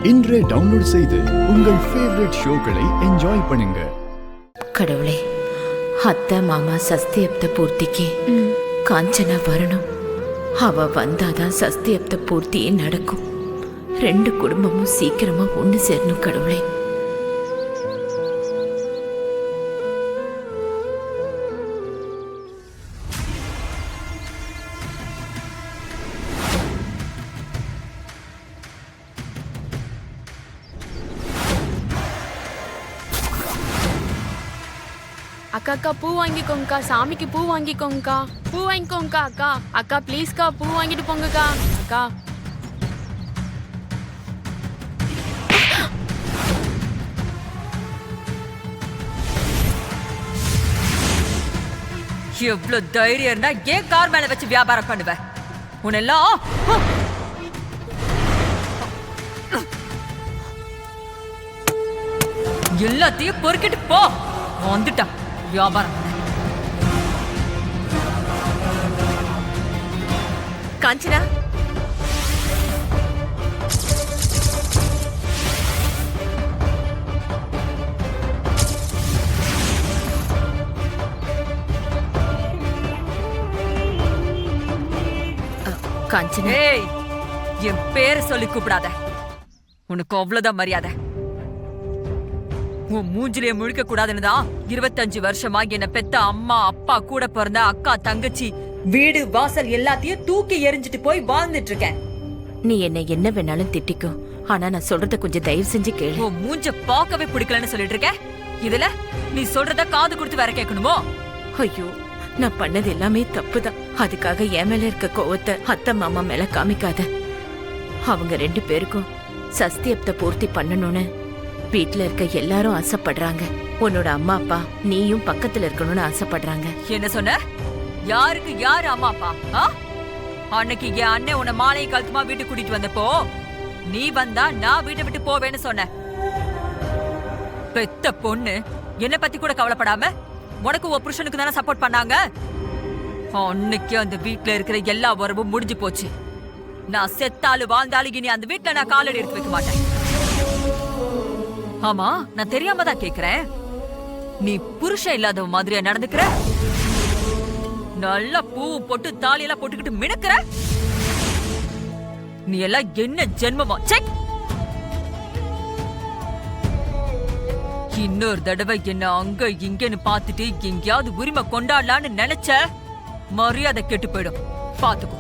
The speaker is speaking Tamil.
இன்றே டவுன்லோட் செய்து உங்கள் ஃபேவரட் ஷோக்களை என்ஜாய் பண்ணுங்க. கடவுளே, அத்தை மாமா சஸ்தியப்த பூர்த்திக்கு காஞ்சனா வரணும். அவ வந்தாதான் சஸ்தியப்த பூர்த்தியே நடக்கும். ரெண்டு குடும்பமும் சீக்கிரமா ஒண்ணு சேரணும் கடவுளே. அக்கா அக்கா பூ வாங்கிக்கோங்கக்கா, சாமிக்கு பூ வாங்கிக்கோங்கக்கா, பூ வாங்கிக்கோங்கக்கா. அக்கா அக்கா ப்ளீஸ்க்கா பூ வாங்கிட்டு போங்கக்கா. அக்கா எவ்வளவு தைரியம் இருந்தா ஏன் கார் மேல வச்சு வியாபாரம் பண்ணுவ? உன்னெல்லாம் எல்லாத்தையும் பொறுக்கிட்டு போ. வந்துட்டான் வியாபாரம். காஞ்சனா, காஞ்சனா, ஏய், என் பேரை சொல்லி கூப்பிடாத. உனக்கு அவ்வளவுதான் மரியாதை. உன் மூஞ்சிலே முழிக்க கூடாதுன்னு தான் 25 வருஷமா என்ன பெத்த அம்மா அப்பா கூட பிறந்த அக்கா தங்கச்சி வீடு வாசல் எல்லாத்தையும் தூக்கி எரிஞ்சிட்டு போய் வாழ்ந்துட்டு இருக்கேன். நீ என்ன வேணாலும் திட்டிக்கோ, ஆனா நான் சொல்றத கொஞ்சம் தயவு செஞ்சு கேளு. உன் மூஞ்ச பார்க்கவே பிடிக்கலன்னு சொல்லிட்டு இருக்க. இதுல நீ சொல்றத காது கொடுத்து வேற கேட்கணுமோ? ஐயோ, நான் பண்ணது எல்லாமே தப்புதான். அதுக்காக என் மேல இருக்க கோவத்தை அத்தை மாமா மேல காமிக்காத. அவங்க ரெண்டு பேருக்கும் சஸ்தியப்த பூர்த்தி பண்ணணும்னு வீட்டுல இருக்க எல்லாரும் ஆசைப்படுறாங்க. உன்னோட அம்மா அப்பா நீயும் பக்கத்துல இருக்கணும்னு ஆசைப்படுறாங்க. என்ன சொன்ன? யாருக்கு யாரு அம்மா அப்பா? அன்னைக்கு என் அண்ணன் உன்னை மாலை கழுத்துமா வீட்டுக்கு கூட்டிட்டு வந்தப்போ நீ வந்தா நான் வீட்டை விட்டு போவேன்னு சொன்ன. பெத்த பொண்ணு என்ன பத்தி கூட கவலைப்படாம உனக்கு ஒரு புருஷனுக்கு தானே சப்போர்ட் பண்ணாங்க. அன்னைக்கு அந்த வீட்டுல இருக்கிற எல்லா உறவும் முடிஞ்சு போச்சு. நான் செத்தாலும் வாழ்ந்தாலும் இனி அந்த வீட்டுல நான் காலடி எடுத்து வைக்க மாட்டேன். ஆமா, நான் தெரியாம தான் கேக்குறேன். நீ புருஷன் இல்லாத மாதிரியா நடந்துக்கிற? நல்லா பூவும் போட்டு தாலியெல்லாம் போட்டுக்கிட்டு மினுக்கிற? நீ எல்லாம் என்ன ஜென்மமா? செக். இன்னொரு தடவை என்ன அங்க இங்கன்னு பாத்துட்டு எங்கேயாவது உரிமை கொண்டாடலான்னு நினைச்ச மரியாதை கெட்டு போயிடும். பாத்துக்கோ.